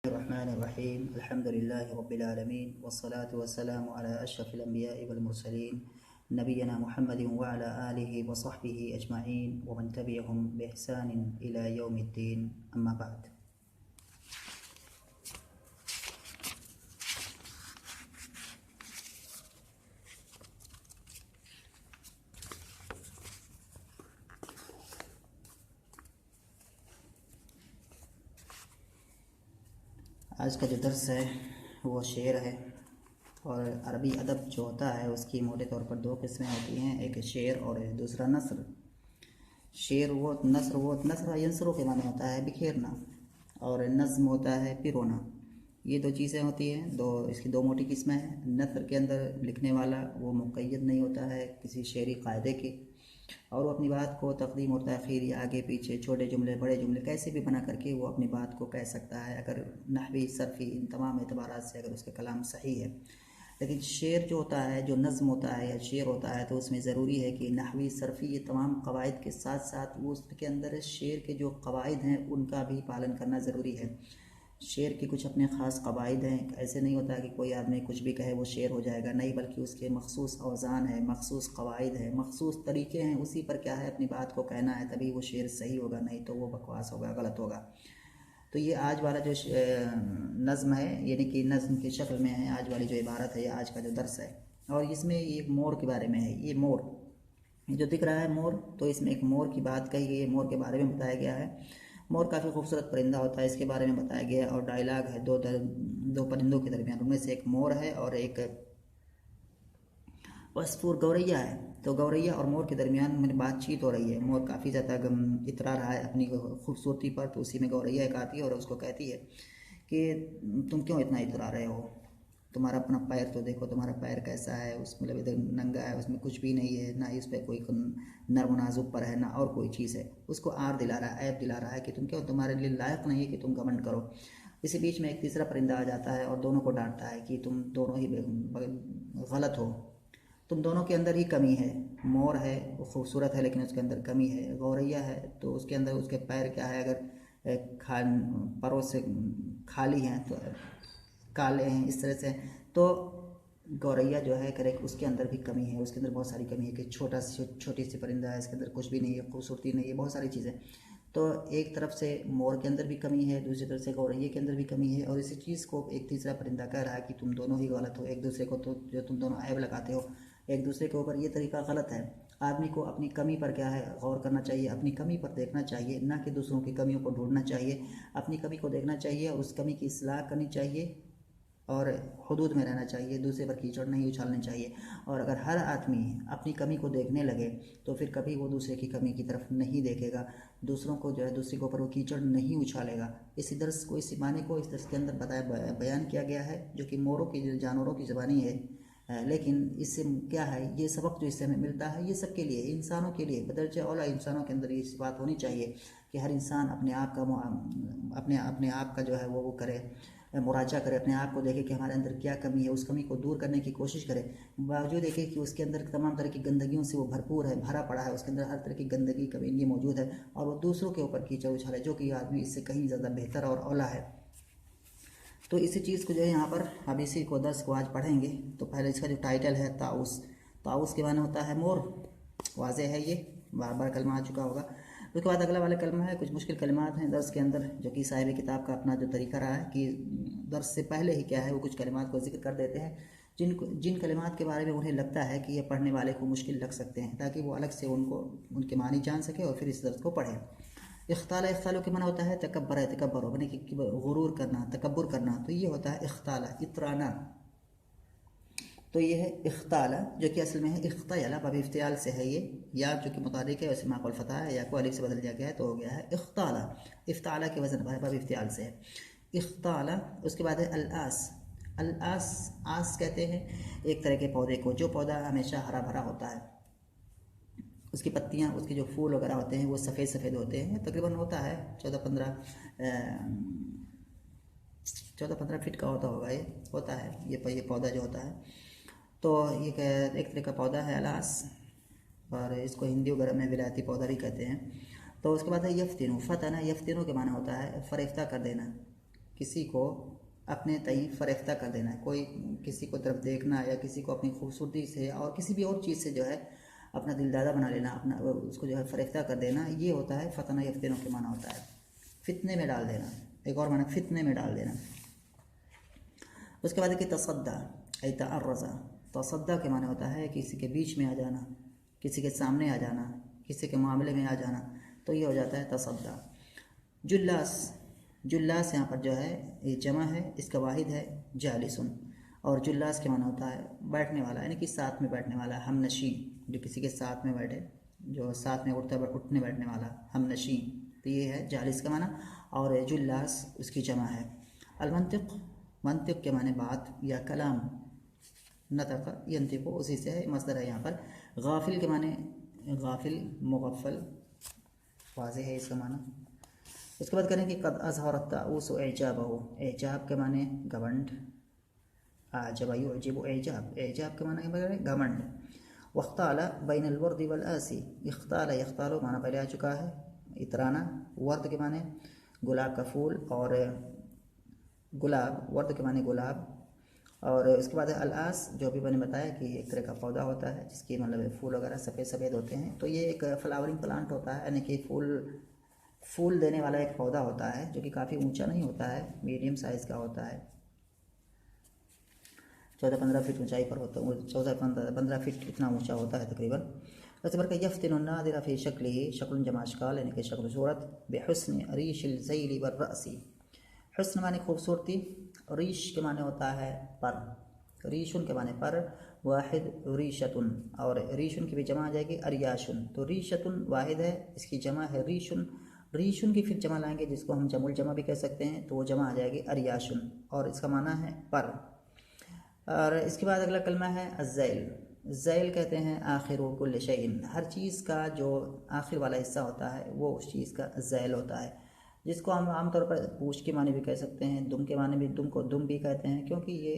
रहमानिर्रहीम अल्हम्दुलिल्लाहि रब्बिल आलमीन वस्सलातु वस्सलामु अला अशरफिल अंबियाइ वल मुरसलीन नबियना मुहम्मदिन व अला आलिहि व सहबिहि अजमाइन व मन तबिअहुम बिइहसानिन इला यौमिद्दीन अम्मा बाद। आज का जो दर्स है वो शेर है। और अरबी अदब जो होता है उसकी मोटे तौर पर दो किस्में होती हैं, एक शेर और दूसरा नस्र। शेर वो नस्र यंसरों के माने होता है बिखेरना, और नज़्म होता है पिरोना। ये दो चीज़ें होती हैं, इसकी दो मोटी किस्में हैं। नस्र के अंदर लिखने वाला वो मुक़य्यद नहीं होता है किसी शेरी क़ायदे के, और वो अपनी बात को तक़दीम और तख़ीर या आगे पीछे, छोटे जुमले बड़े जुमले कैसे भी बना करके वो अपनी बात को कह सकता है, अगर नहवी सरफ़ी इन तमाम एतबारात से अगर उसका कलाम सही है। लेकिन शेर जो होता है, जो नज़्म होता है या शेर होता है, तो उसमें ज़रूरी है कि नहवी सरफ़ी ये तमाम कवायद के साथ साथ वो उसके अंदर शेर के जो कवायद हैं उनका भी पालन करना ज़रूरी है। शेर के कुछ अपने ख़ास कवायद हैं। ऐसे नहीं होता कि कोई आदमी कुछ भी कहे वो शेर हो जाएगा, नहीं, बल्कि उसके मखसूस औज़ान है, मखसूस कवायद है, मखसूस तरीक़े हैं। उसी पर क्या है, अपनी बात को कहना है, तभी वो शेर सही होगा, नहीं तो वो बकवास होगा, गलत होगा। तो ये आज वाला जो नज़्म है, यानी कि नज़्म की शक्ल में है आज वाली जो इबारत है, ये आज का जो दर्स है। और इसमें ये मोर के बारे में है। ये मोर जो दिख रहा है मोर, तो इसमें एक मोर की बात कही गई है, मोर के बारे में बताया गया है। मोर काफ़ी खूबसूरत परिंदा होता है, इसके बारे में बताया गया है। और डायलॉग है दो परिंदों के दरमियान, उनमें से एक मोर है और एक वसफूर गौरैया है। तो गौरैया और मोर के दरमियान में बातचीत हो रही है। मोर काफ़ी ज़्यादा इतरा रहा है अपनी खूबसूरती पर, तो उसी में गौरैया एक आती है और उसको कहती है कि तुम क्यों इतना इतरा रहे हो, तुम्हारा अपना पैर तो देखो, तुम्हारा पैर कैसा है, उसमें मतलब इधर नंगा है, उसमें कुछ भी नहीं है, ना ही उस पर कोई नर्म नाजुक पर है, ना और कोई चीज़ है। उसको आर दिला रहा है, ऐब दिला रहा है कि तुम क्यों, तुम्हारे लिए लायक नहीं है कि तुम घमंड करो। इसी बीच में एक तीसरा परिंदा आ जाता है और दोनों को डांटता है कि तुम दोनों ही गलत हो, तुम दोनों के अंदर ही कमी है। मोर है वो खूबसूरत है लेकिन उसके अंदर कमी है। गौरैया है तो उसके अंदर उसके पैर क्या है, अगर परों से खाली हैं तो काले हैं, इस तरह से। तो गौरैया जो है करे उसके अंदर भी कमी है, उसके अंदर बहुत सारी कमी है कि छोटी सी परिंदा है, इसके अंदर कुछ भी नहीं है, खूबसूरती नहीं है, बहुत सारी चीज़ें। तो एक तरफ से मोर के अंदर भी कमी है, दूसरी तरफ से गौरैया के अंदर भी कमी है। और इसी चीज़ को एक तीसरा परिंदा कह रहा है कि तुम दोनों ही गलत हो, एक दूसरे को तो जो तुम दोनों ऐब लगाते हो एक दूसरे के ऊपर, ये तरीका गलत है। आदमी को अपनी कमी पर क्या है गौर करना चाहिए, अपनी कमी पर देखना चाहिए, ना कि दूसरों की कमियों को ढूंढना चाहिए। अपनी कमी को देखना चाहिए और उस कमी की इस्लाह करनी चाहिए और हुदूद में रहना चाहिए, दूसरे पर कीचड़ नहीं उछालनी चाहिए। और अगर हर आदमी अपनी कमी को देखने लगे तो फिर कभी वो दूसरे की कमी की तरफ नहीं देखेगा, दूसरों को जो है दूसरे के ऊपर वो कीचड़ नहीं उछालेगा। इसी दर्स को, इस माने को इस दर्स के अंदर बयान किया गया है, जो कि मोरों की, जानवरों की ज़बानी है। लेकिन इससे क्या है, ये सबक जो इससे हमें मिलता है ये सबके लिए, इंसानों के लिए, बदरजा औला इंसानों के अंदर ये बात होनी चाहिए कि हर इंसान अपने आप का अपने आप का जो है वो करे, मुराजा करे, अपने आप को देखे कि हमारे अंदर क्या कमी है, उस कमी को दूर करने की कोशिश करे। बावजूद देखे कि उसके अंदर तमाम तरह की गंदगियों से वो भरपूर है, भरा पड़ा है, उसके अंदर हर तरह की गंदगी कमी मौजूद है, और वो दूसरों के ऊपर कीचड़ उछाले, जो कि आदमी इससे कहीं ज़्यादा बेहतर और औला है। तो इसी चीज़ को जो है यहाँ पर अब इसी को दर्स को आज पढ़ेंगे। तो पहले इसका जो टाइटल है ताउस, ताउस के माने होता है मोर, वाज़े है, ये बार बार कलमा आ चुका होगा। उसके बाद अगला वाला कलमा है, कुछ मुश्किल कलिमात हैं दर्स के अंदर, जो कि साहिब किताब का अपना जो तरीका रहा है कि दर्स से पहले ही क्या है वो कुछ कलिमात को जिक्र कर देते हैं, जिन कलिमात के बारे में उन्हें लगता है कि ये पढ़ने वाले को मुश्किल लग सकते हैं, ताकि वो अलग से उनके मानी जान सके और फिर इस दर्स को पढ़ें। इख्ताला के माना होता है तकब्बर हो, कि गुरूर करना, तकब्बुर करना। तो ये होता है इख्ताला, इतराना। तो ये है इख्ताला, जो कि असल में है इख्ताला, बाब इफ्तियाल से है ये, या जो कि मुतारिक है वैसे माकुल फतह है, या को अलिफ से बदल दिया गया है तो हो गया है इख्ताला। इफ्ताला के वजन पर बाब इफ्तियाल से है इख्ताला। उसके बाद है अल-आस। अल-आस, आस कहते हैं एक तरह के पौधे को, जो पौधा हमेशा हरा भरा होता है, उसकी पत्तियाँ, उसके जो फूल वगैरह होते हैं वो सफ़ेद सफ़ेद होते हैं। तकरीबन होता है 14-15 फीट का होगा, ये होता है ये पौधा जो होता है। तो ये एक तरह का पौधा है अलास, और इसको हिंदी वगैरह में विलायती पौधा भी कहते हैं। तो उसके बाद है यफ्तिनु, फतना यफ्तिनु के माना होता है फ़रेफ्ता कर देना, किसी को अपने तई फरेख्ता कर देना है, कोई किसी को तरफ देखना या किसी को अपनी खूबसूरती से और किसी भी और चीज़ से जो है अपना दिलदादा बना लेना, अपना उसको जो है फरेख्ता कर देना, ये होता है फतना यफ्तिनों के माना होता है फितने में डाल देना। एक और माना फितने में डाल देना। उसके बाद कि तसद्दा ऐ तअर्रज़ा, तसद्दा के माने होता है किसी के बीच में आ जाना, किसी के सामने आ जाना, किसी के मामले में आ जाना, तो ये हो जाता है तसद्दा। जुल्लास, जुल्लास यहाँ पर जो है ये जमा है, इसका वाहिद है जालिसुन, और जुल्लास के माना होता है बैठने वाला, यानी कि साथ में बैठने वाला, हमनशी, जो किसी के साथ में बैठे, जो साथ में उठने बैठने वाला, हमनशी, तो ये है जालिस का माना। और जुल्लास उसकी जमा है। अलमंतिक, मंतिक के माने बात या कलाम, नतक यंतिको उसी से है, मसदर है यहाँ पर। गाफिल के माने गाफिल, मुगफ़ल, वाज़ेह है इसका माना। उसके बाद करें कि कद अज़हरत ताऊस एजाबहु, एजाब के माने घमंड, आजब युजिबु एजाब, एजाब के माने घमंड। वख्ताला बैन अलवर्द वल आसी, इख्ताला यख्तालो माना पहले आ चुका है, इतराना। वर्द के माने गुलाब का फूल, और गुलाब, वर्द के माने गुलाब। और उसके बाद अल-आस, जो भी मैंने बताया कि एक तरह का पौधा होता है जिसकी मतलब फूल वगैरह सफ़ेद सफ़ेद होते हैं, तो ये एक फ्लावरिंग प्लांट होता है, यानी कि फूल देने वाला एक पौधा होता है, जो कि काफ़ी ऊंचा नहीं होता है, मीडियम साइज़ का होता है, 14-15 फीट ऊंचाई पर होता है, 14-15 फीट इतना ऊंचा होता है तकरीबन। उसके बाद यफ्तिनु नादिरा फी शक्लिही, शक्ल जमा अशकाल, यानी कि शक्ल सूरत, बेहुस्न रीशिल ज़ैली वर्रअसी, हुस्न माने खूबसूरती, रीश के माने होता है पर, रीशुन के माने पर, वाहिद रीशतुन, और रीशुन की भी जमा आ जाएगी अरियाशुन, तो रीशतुन वाहिद है, इसकी जमा है रीशुन, रीशुन की फिर जमा लाएंगे जिसको हम जमुल जमा भी कह सकते हैं, तो वो जमा आ जाएगी अरियाशुन, और इसका माना है पर। और इसके बाद अगला कलमा है अज़ैल, ज़ैल कहते हैं आखिर कुल्ल शैइन, हर चीज़ का जो आखिर वाला हिस्सा होता है वो उस चीज़ का ज़ैल होता है, जिसको हम आमतौर पर पूछ के माने भी कह सकते हैं, दुम के माने भी, दुम को दुम भी कहते हैं, क्योंकि ये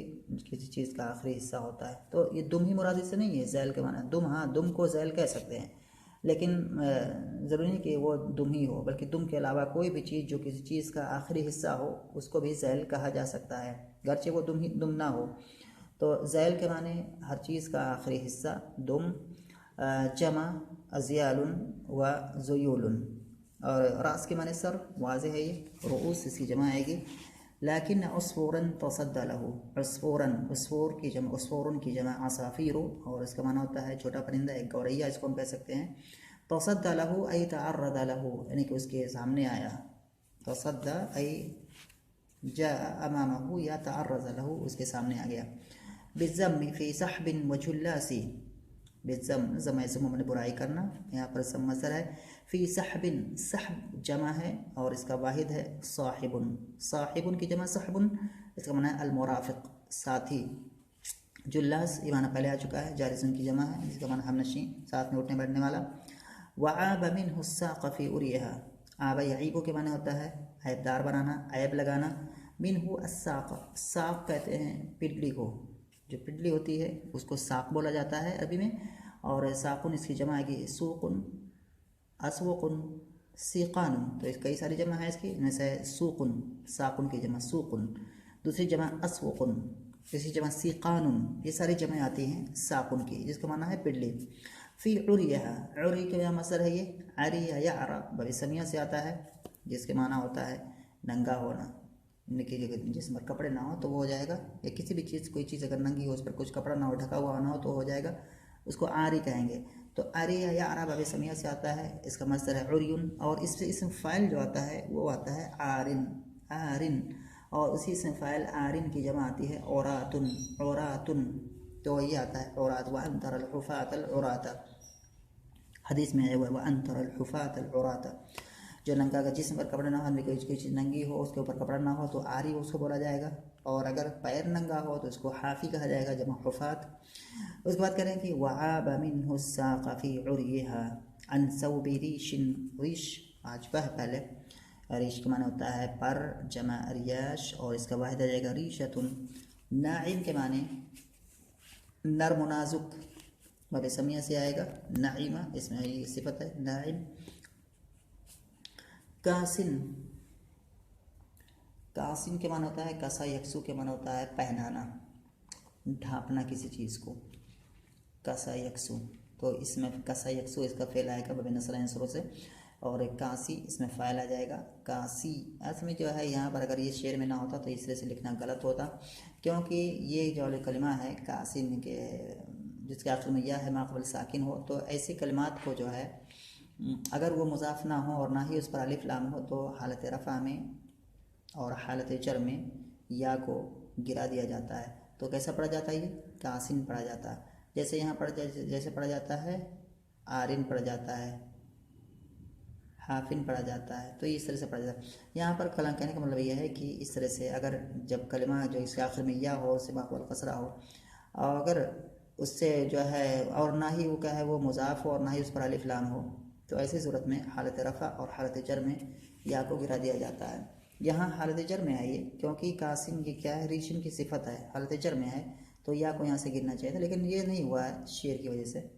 किसी चीज़ का आखिरी हिस्सा होता है। तो ये दुम ही मुराद से नहीं है ज़ैल के माने, दुम, हाँ दुम को ज़ैल कह सकते हैं, लेकिन ज़रूरी नहीं कि वो दुम ही हो, बल्कि दुम के अलावा कोई भी चीज़ जो किसी चीज़ का आखिरी हिस्सा हो उसको भी ज़ैल कहा जा सकता है, गरचे वो दुम ना हो। तो ज़ैल के माने हर चीज़ का आखिरी हिस्सा, दुम, जमा अज़यालुन व ज़ुयूलुन, और रास के माने सर, वाज़े है ये, रूस इसकी जमा आएगी। लेकिन अस्फूरन तसद्दा लहू, अस्फूरन, अस्फूर की जमा, अस्फूरन की जमा आसाफीरो, और इसका माना होता है छोटा परिंदा, एक गौरैया इसको हम कह सकते हैं। तसद्दा लहू ऐ तअर्रदा लहू, यानी कि उसके सामने आया, तसद्दा ऐ जा अमामहू या तअर्रज़ा लहू, उसके सामने आ गया। बिज़्ज़म्मि फ़ी सहबिन व जुल्लासी, बिज़्ज़म, ज़म से मैंने बुराई करना, यहाँ पर सम मसर है। फ़ी सहबिन, सहब जमा है और इसका वाहिद है साहिबुन, साहिबुन की जमा सहबुन, इसका माना है अलमुराफ़िक़, साथी। जुल्लास ये माना पहले आ चुका है, जालिसन की जमा है, जिसका माना हमनशी, साथ में उठने बैठने वाला। वआब मिन्हु साक़ फ़ी उरियहा, आब यईबु के माने होता है ऐबदार बनाना, ऐब लगाना। मिन्हु अस्साक़, साक़ कहते हैं पिडली को, जो पिडली होती है उसको साक़ बोला जाता है अरबी में, और साक़ुन इसकी जमा आएगी सूक़ुन, असवक़ुन, सीक़ानुन, तो इस कई सारी जमा है इसकी, इनमें से सूक़ुन, साक़ुन की जमा सूक़ुन, दूसरी जमा असवक़ुन, तीसरी जमा सीक़ानुन, ये सारी जमा आती हैं साक़ुन की, जिसका माना है पिडली। फ़ी उरियहा, उरी के यहाँ मसर है ये, अरिया यारा बविसमिया से आता है, जिसके माना होता है नंगा होना, जिसम पर कपड़े ना हो तो वो हो जाएगा, या किसी भी चीज़, कोई चीज़ अगर नंगी हो, उस पर कुछ कपड़ा ना हो, ढका हुआ ना हो तो हो जाएगा, उसको आरी कहेंगे। तो अरिया या आरा बविसमिया से आता है, इसका मसर है उरियुन, और इससे इसम फ़ाइल जो आता है वो आता है आरिन, आरिन, और उसी इसम फ़ाइल आरिन की जमा आती है औरातुन, औरातुन, तो ये आता है औरात। व अंतरल हुफ़ातल उराता, हदीस में है व अंतरल हुफ़ातल उराता, जो नंगा का जिस्म पर कपड़ा ना हो, कोई चीज़ नंगी हो उसके ऊपर कपड़ा ना हो तो आरी उसको बोला जाएगा, और अगर पैर नंगा हो तो उसको हाफ़ी कहा जाएगा, जमा हुफ़ात। उसके बाद करें कि वआब मिन्हु साक़ फ़ी उरियहा अन सौबि रीशिन, रीश आ चुका है पहले, रीश का माने होता है पर, जमा अरियाश, और इसका वाहिद आ जाएगा रीशतुन। नाइम के माने नर मुनाजुक, बबेसमिया से आएगा, नाइमा इसमें ये सिफत है नाइम। कासिन, कासिन के माना होता है कसा यकसू के माना होता है पहनाना, ढांपना किसी चीज़ को, कसा यकसू। तो इसमें कसा यकसू इसका फेल आएगा बबे नसर अंसरों से, और कासी इसमें फ़ाइल आ जाएगा कासी। असल में जो है यहाँ पर अगर ये शेर में ना होता तो इस तरह से लिखना गलत होता, क्योंकि ये जो कलिमा है कासिन के जिसके आखिर में यह है माक़बल साकिन हो, तो ऐसे कलिमात को जो है अगर वो मुज़ाफ़ ना हो और ना ही उस पर अलिफ लाम हो तो हालत रफ़ा में और हालत जर में या को गिरा दिया जाता है। तो कैसा पढ़ा जाता है, ये कासिन पढ़ा जाता है। जैसे यहाँ जैसे पढ़ा जाता है आरिन पढ़ा जाता है, हाफिन पढ़ा जाता है, तो इस तरह से पढ़ा जाता है। यहाँ पर कलाम कहने का मतलब यह है कि इस तरह से अगर जब कलिमा जो इसके आखिर में या हो, उससे माक़बल कसरा हो, और अगर उससे जो है और ना ही वो क्या है वो मुज़ाफ़ हो और ना ही उस पर अलिफ लाम हो, तो ऐसी सूरत में हालत रफ़ा और हालत जर में या को गिरा दिया जाता है। यहाँ हालत जर में है ये, क्योंकि कासिम ये क्या है रीशिम की सिफत है, हालत जर में है, तो या को यहाँ से गिरना चाहिए था, लेकिन ये नहीं हुआ है शेर की वजह से।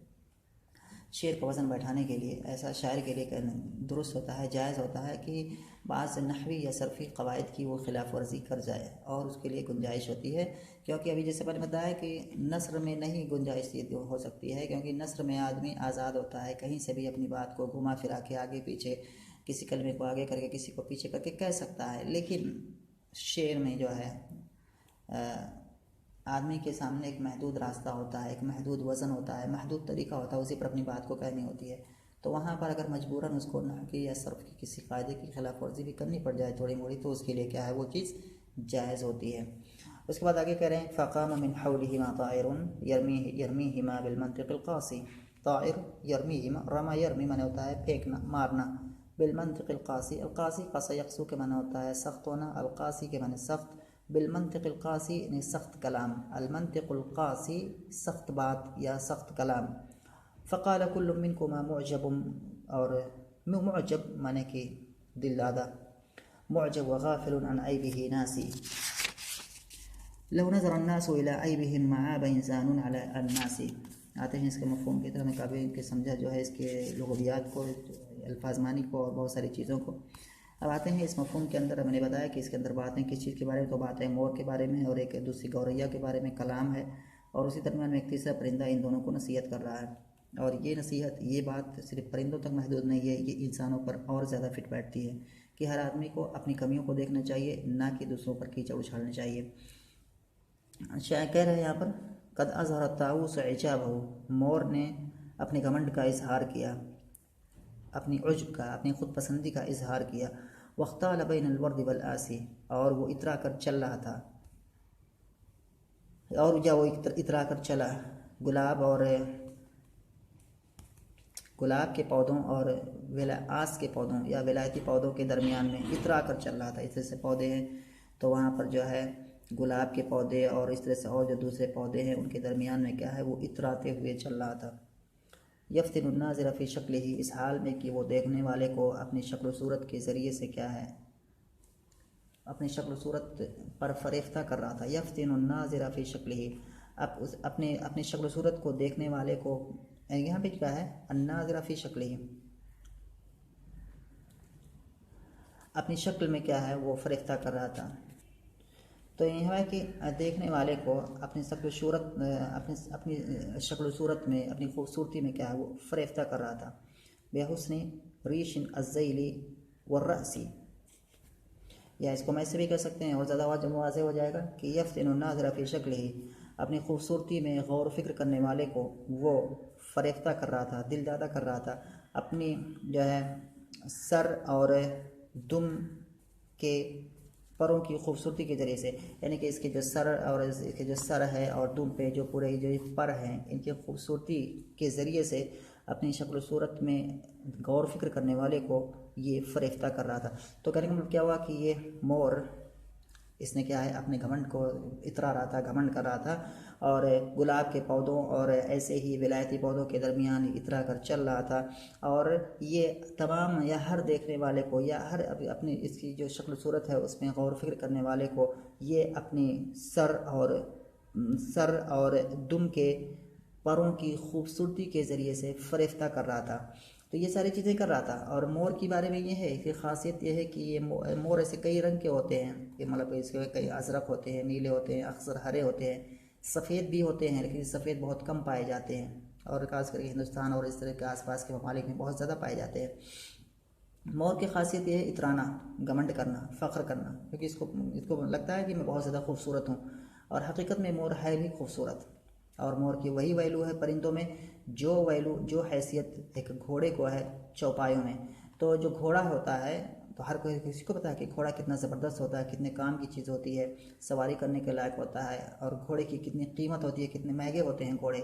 शेर का वज़न बैठाने के लिए ऐसा शायर के लिए दुरुस्त होता है, जायज़ होता है कि बाज़ नहवी या सरफ़ी क़वाइद की वो खिलाफ वर्जी कर जाए, और उसके लिए गुंजाइश होती है। क्योंकि अभी जैसे मैंने बताया कि नस्र में नहीं गुंजाइश हो सकती है, क्योंकि नस्र में आदमी आज़ाद होता है, कहीं से भी अपनी बात को घुमा फिरा के आगे पीछे, किसी कलमे को आगे करके किसी को पीछे करके कह सकता है। लेकिन शेर में जो है आदमी के सामने एक महदूद रास्ता होता है, एक महदूद वज़न होता है, महदूद तरीका होता है, उसी पर अपनी बात को कहनी होती है। तो वहाँ पर अगर मजबूरन उसको नहवी या सर्फ की किसी कायदे की खिलाफ वर्जी भी करनी पड़ जाए थोड़ी मोड़ी, तो उसके लिए क्या है वो चीज़ जायज़ होती है। उसके बाद आगे कह रहे हैं फ़क़ाम मिन हौलिहिमा ताइरुन यरमीहिमा बिलमंतिक़िल क़ासी। ताइर यरमीहिमा, रमा यरमी माने होता है फेंकना मारना, बिलमंतिक़िल क़ासी, अलक़ासी क़सा यक़सू के माने होता है सख्त होना, अलक़ासी के माने सख्त, बिलमंतिक़िल क़ासी यानी सख्त कलाम, अलमंतिक़ुल क़ासी सख्त बात या सख्त कलाम। फ़क़ाल कुल्लु मिनकुमा मुअजबुम, और मुअजब माने कि दिलदादा, मुअजब व गाफ़िलुन अन ऐबिही नासी, लौ नज़र अन्नासु इला ऐबिहिम मआब इंसानुन अला अन्नासी। आते हैं इसके मफ़हूम की तरफ में, काफ़ी इनके समझा जो है इसके लुग़वियात को, अल्फाज मानी को और बहुत सारी चीज़ों को। अब आते हैं इस मफ़हूम के अंदर। मैंने बताया कि इसके अंदर बातें किस चीज़ के बारे में, तो बातें मोर के बारे में और एक दूसरी गौरैया के बारे में कलाम है, और उसी दरमियान में एक तीसरा परिंदा इन दोनों को नसीहत कर रहा है। और ये नसीहत, ये बात सिर्फ परिंदों तक महदूद नहीं है, ये इंसानों पर और ज़्यादा फिट बैठती है कि हर आदमी को अपनी कमियों को देखना चाहिए, ना कि दूसरों पर कीचड़ उछालना चाहिए। शायद कह रहे हैं यहाँ पर कद अज़हर ताऊस इजाबहु, मोर ने अपने घमंड का इजहार किया, अपनी उज्ब का, अपनी खुद पसंदी का इजहार किया। वख्ताल बैनल वर्द वल आसी, और वो इतरा कर चल रहा था, और क्या वो इतरा कर चला गुलाब के पौधों और आस के पौधों या विलायती पौधों के दरमियान में इतरा कर चल रहा था। इस तरह से पौधे हैं तो वहाँ पर जो है गुलाब के पौधे और इस तरह से और जो दूसरे पौधे हैं उनके दरमियान में क्या है वो इतराते हुए चल रहा था। यफ्तिनुन नाज़िर फ़ी शक्लिही, इस हाल में कि वो देखने वाले को अपनी शक्ल सूरत के ज़रिए से क्या है अपनी शक्ल सूरत पर फरेफ्ता कर रहा था। यफ्तिनुन नाज़िर फ़ी शक्लिही, अब उस अपने शक्ल सूरत को देखने वाले को, यहाँ पे क्या है अन्नाज़िर फ़ी शक्लिही, अपनी शक्ल में क्या है वो फरेफ्ता कर रहा था। तो यह है कि देखने वाले को अपनी शक्ल सूरत अपनी शक्ल सूरत में अपनी खूबसूरती में क्या है वो फरेफ्ता कर रहा था। बेहुस्नी रीशिन अज़्ज़ैली वर्रअसी, या इसको हम ऐसे भी कर सकते हैं और ज़्यादा वाज़ेह हो जाएगा कि यफ्तिनुन नाज़िर फ़ी शक्लिही, अपनी खूबसूरती में गौर फ़िक्र करने वाले को वो फरेफ्ता कर रहा था, दिलदादा कर रहा था अपनी जो है सर और दुम के परों की खूबसूरती के ज़रिए से, यानी कि इसके जो सर और इसके जो सर है और दुम पे जो पूरे जो पर हैं इनकी खूबसूरती के ज़रिए से अपनी शक्ल सूरत में गौर फिक्र करने वाले को ये फरेफ्ता कर रहा था। तो कहने का मतलब क्या हुआ कि ये मोर इसने क्या है अपने घमंड को इतरा रहा था, घमंड कर रहा था, और गुलाब के पौधों और ऐसे ही विलायती पौधों के दरमियान इतरा कर चल रहा था। और ये तमाम या हर देखने वाले को या हर अपनी इसकी जो शक्ल सूरत है उसमें गौर फिक्र करने वाले को ये अपनी सर और दुम के परों की खूबसूरती के ज़रिए से फरेफ्ता कर रहा था। तो ये सारी चीज़ें कर रहा था। और मोर के बारे में ये है कि ख़ासियत ये है कि ये मोर ऐसे कई रंग के होते हैं, कि मतलब इसके कई अजरक होते हैं, नीले होते हैं, अक्सर हरे होते हैं, सफ़ेद भी होते हैं, लेकिन सफ़ेद बहुत कम पाए जाते हैं और खास करके हिंदुस्तान और इस तरह के आसपास के ममालिक में बहुत ज़्यादा पाए जाते हैं। मोर की खासियत ये है इतराना, घमंड करना, फ़ख्र करना, क्योंकि इसको इसको लगता है कि मैं बहुत ज़्यादा खूबसूरत हूँ, और हकीकत में मोर है भी खूबसूरत। और मोर की वही वैल्यू है परिंदों में जो वैल्यू, जो हैसियत एक घोड़े को है चौपायों में। तो जो घोड़ा होता है, तो हर कोई किसी को पता है कि घोड़ा कितना ज़बरदस्त होता है, कितने काम की चीज़ होती है, सवारी करने के लायक होता है, और घोड़े की कितनी कीमत होती है, कितने महंगे होते हैं घोड़े।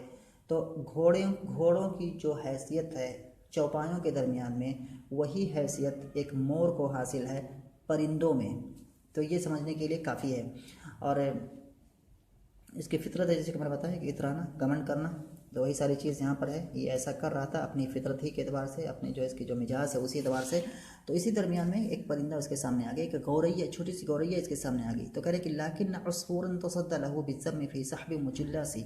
तो घोड़ों की जो हैसियत है चौपायों के दरमियान में, वही हैसियत एक मोर को हासिल है परिंदों में। तो ये समझने के लिए काफ़ी है। और इसकी फितरत है, जैसे कि मैंने बताया कि इतराना, घमंड करना, तो वही सारी चीज़ यहाँ पर है। ये ऐसा कर रहा था अपनी फितरत ही के अतबार से, अपने जो इसकी जो मिजाज है उसी एतबार से। तो इसी दरमियान में एक परिंदा उसके सामने आ गया, एक गौरैया, छोटी सी गौरैया इसके सामने आ गई। तो कह रहे कि लाकिन उसफूरन तसद्दा लहू बिज़्ज़म्मि फी सहबि मुजिल्लासी,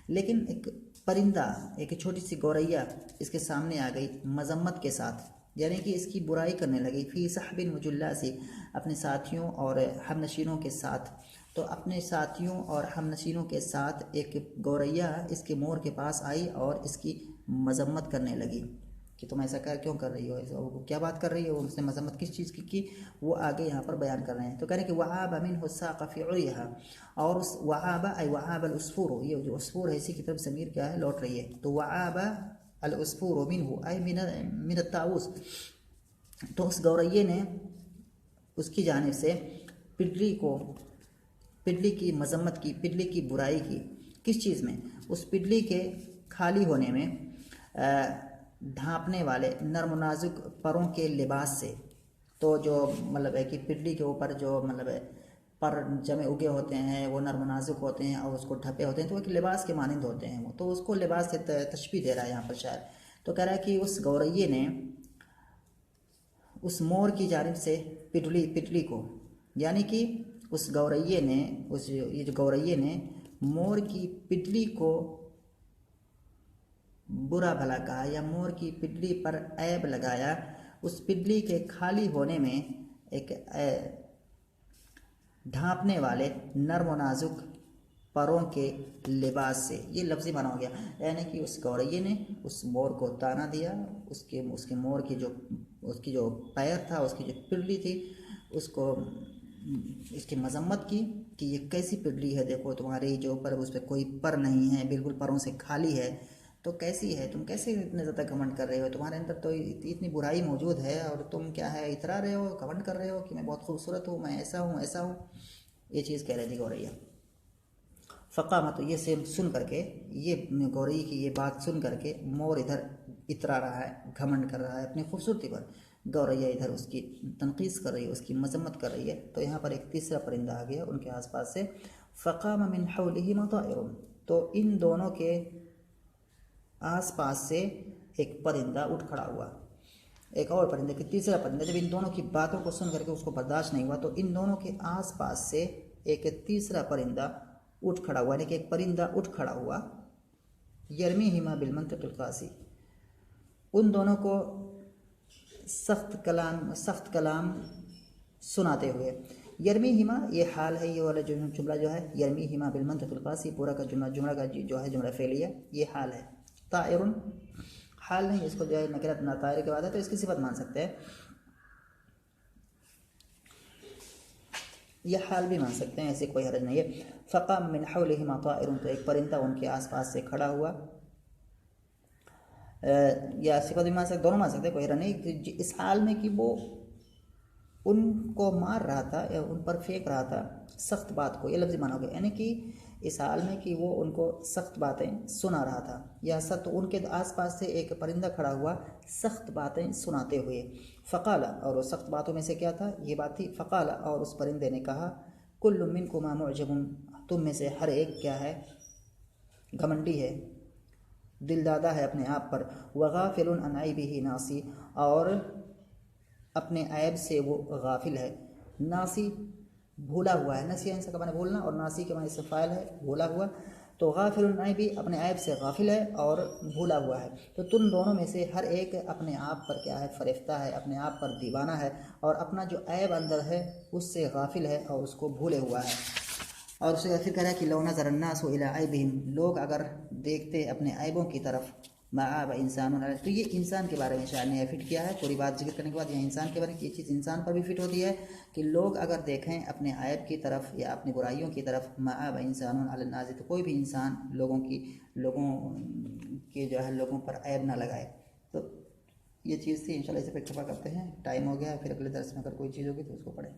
लेकिन एक परिंदा, एक छोटी सी गौरैया इसके सामने आ गई मजम्मत के साथ, यानी कि इसकी बुराई करने लगी, फी सहबिन मुजिल्लासी, अपने साथियों और हमनशीनों के साथ। तो अपने साथियों और हमनशीनों के साथ एक गौरैया इसके मोर के पास आई और इसकी मजम्मत करने लगी कि तुम ऐसा क्यों कर रही हो, वो क्या बात कर रही हो, उसने मजम्मत किस चीज़ की वो आगे यहाँ पर बयान कर रहे हैं। तो कह रहे हैं कि वहाब अमीन हुस्साक़ फ़ी उरिहा, और उस वहाब आई वहाब अल उस्फूर, ये जो उस्फूर है इसी की तरफ ज़मीर क्या है, लौट रही है। तो वहाब अल उस्फूर मिनहु आई मिन ताऊस, तो उस गौरैये ने उसकी जानिब से पिडली की मजम्मत की, पिडली की बुराई की। किस चीज़ में? उस पिडली के खाली होने में ढांपने वाले नर्म नाजुक परों के लिबास से। तो जो मतलब है कि पिडली के ऊपर जो मतलब है पर जमे उगे होते हैं, वो नर्म नाजुक होते हैं और उसको ढपे होते हैं, तो एक लिबास के मानिंद होते हैं वो, तो उसको लिबास से तशबीह दे रहा है यहाँ पर शायर। तो कह रहा है कि उस गौरैये ने उस मोर की जानिब से पिटली को, यानी कि उस गौरैये ने, ये जो गौरैये ने मोर की पिटली को बुरा भला कहा या मोर की पिटली पर ऐब लगाया, उस पिटली के खाली होने में एक ढांपने वाले नर्म व नाजुक परों के लिबास से। ये लफ्ज़ी माना हो गया, यानी कि उस गौरैये ने उस मोर को ताना दिया, उसके मोर की उसकी जो पैर था, उसकी जो पिडली थी, उसको इसकी मजम्मत की कि ये कैसी पिडली है, देखो तुम्हारे जो ऊपर उस पर कोई पर नहीं है, बिल्कुल परों से खाली है, तो कैसी है, तुम कैसे इतने ज़्यादा घमंड कर रहे हो, तुम्हारे अंदर तो इतनी बुराई मौजूद है और तुम क्या है इतरा रहे हो, घमंड कर रहे हो कि मैं बहुत खूबसूरत हूँ, मैं ऐसा हूँ ऐसा हूँ। ये चीज़ कह रही थी गौरैया। फ़क़ामा, तो ये से सुन करके, ये गौरैया की ये बात सुन करके मोर इधर इतरा रहा है, घमंड कर रहा है अपनी खूबसूरती पर, गौरैया इधर उसकी तनकीस कर रही है, उसकी मजम्मत कर रही है। तो यहाँ पर एक तीसरा परिंदा आ गया उनके आसपास से, फ़क़ाम मिन हौलिहिमा ताइरुन, तो इन दोनों के आसपास से एक परिंदा उठ खड़ा हुआ, एक और परिंदा कि तीसरा परिंदा। जब इन दोनों की बातों को सुन करके उसको बर्दाश्त नहीं हुआ, तो इन दोनों के आसपास से एक तीसरा परिंदा उठ खड़ा हुआ, यानी कि एक परिंदा उठ खड़ा हुआ, यरमी हिमा बिलमंतिक़िल क़ासी, उन दोनों को सख्त कलाम सुनाते हुए। यरमी हिमा ये हाल है, ये वाला जो जुमला जो है, यरमी हिमा बिलमंतिक़िल क़ासी, पूरा का जुमला का जो है जुमला फेलिया, ये हाल है। ताइरुन हाल नहीं, इसको जो है नकिरत नातायर के बाद है तो इसकी सिफत मान सकते हैं, यह हाल भी मान सकते हैं, ऐसे कोई हरज नहीं है। फ़क़ाम मिन हौलिहिमा ताइरुन, तो एक परिंदा उनके आसपास से खड़ा हुआ, या सिफत भी मान सकते, दोनों मान सकते हैं, कोई हरज नहीं। इस हाल में कि वो उनको मार रहा था या उन पर फेंक रहा था सख्त बात को, ये लफ्ज़ माना गया, यानी कि इस हाल में कि वो उनको सख्त बातें सुना रहा था, या सख्त उनके आसपास से एक परिंदा खड़ा हुआ सख्त बातें सुनाते हुए। फ़क़ाला, और वो सख्त बातों में से क्या था, ये बात थी, फ़क़ाला, और उस परिंदे ने कहा, कुल्लु मिनकुमा मुअजबुन, तुम में से हर एक क्या है, घमंडी है, दिलदादा है अपने आप पर, वगाफिलुन अन ऐबिही नासी, और अपने ऐब से वो गाफिल है, नासी भूला हुआ है, नसिया इंसान का माने भूलना, और नासी के माने इससे फ़ाइल है भूला हुआ। तो गाफिल ऐब भी अपने ऐब से गाफिल है और भूला हुआ है। तो तुम दोनों में से हर एक अपने आप पर क्या है, फरिफ्ता है, अपने आप पर दीवाना है और अपना जो ऐब अंदर है उससे गाफिल है और उसको भूले हुआ है। और उससे फिर कह रहा है कि लौ नज़र अन्नासु इला ऐबिहिम, लोग अगर देखते अपने ऐबों की तरफ, माआब इंसान, तो ये इंसान के बारे में शायर ने फिट किया है। पूरी बात जिक्र करने के बाद यहाँ इंसान के बारे में, ये चीज़ इंसान पर भी फिट होती है कि लोग अगर देखें अपने ऐब की तरफ या अपनी बुराइयों की तरफ, माआब इंसान अलन्नाज़ि, तो कोई भी इंसान लोगों के जो है लोगों पर ऐब ना लगाए। तो ये चीज़ थी, इंशाल्लाह इसे पे इत्तेफाक करते हैं। टाइम हो गया है, फिर अगले दर्स में अगर कोई चीज़ होगी तो उसको पढ़ें।